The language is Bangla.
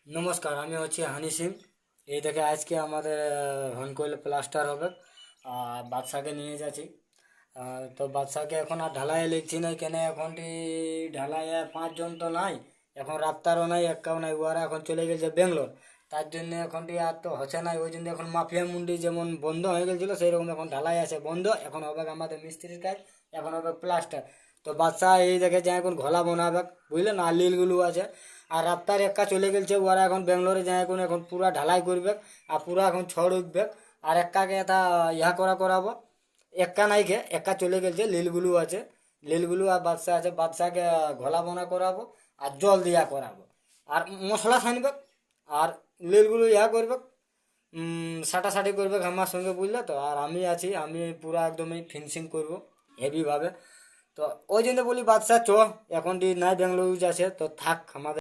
নমস্কার, আমি হচ্ছি হানি সিং। এই দেখে আজকে আমাদের হনকইলে প্লাস্টার হবে। আর বাদশাকে নিয়ে যাচ্ছি। তো বাদশাকে এখন আর ঢালাই লিখছি না, কেন এখনটি ঢালাইয়ে 5 জন তো নাই। এখন রাপ্তারও নাই, একটাও নাই, ওরা এখন চলে গেছে বেঙ্গলোর। তার জন্য এখনটি আর তো হচ্ছে না, ওই জন্য এখন মাফিয়া মুন্ডি যেমন বন্ধ হয়ে গেছিলো সেই রকম এখন ঢালাই আছে বন্ধ। এখন হবে আমাদের মিস্ত্রির কাজ, এখন হবে প্লাস্টার। তো বাদশা এই দেখে যে এখন ঘোলা বানাবে, বুঝলেন, আর লিলগুলো আছে। আর রাপ্তার একা চলে গেছে, ওরা এখন বেঙ্গলোরে যায়, এখন এখন পুরা ঢালাই করবে। আর পুরা এখন ছড় উঠবে। আর একাকে এটা ইহা করাবো। একা নাই খে, একা চলে গেছে, লিলগুলো আছে। লিলগুলো আর বাদশা আছে, বাদশাকে ঘোলা বোনা করাবো। আর জল দিয়া করাবো। আর মশলা ছানবে। আর লিলগুলো ইহা করবে। সাটাসাটি করবে আমার সঙ্গে, বুঝলে তো। আর আমি আছি, আমি পুরা একদমই ফিনিশিং করবো হেভি ভাবে। তো ওই জন্য বলি বাদশা চ, এখন নাই বেঙ্গলোর যাচ্ছে তো থাক আমাদের।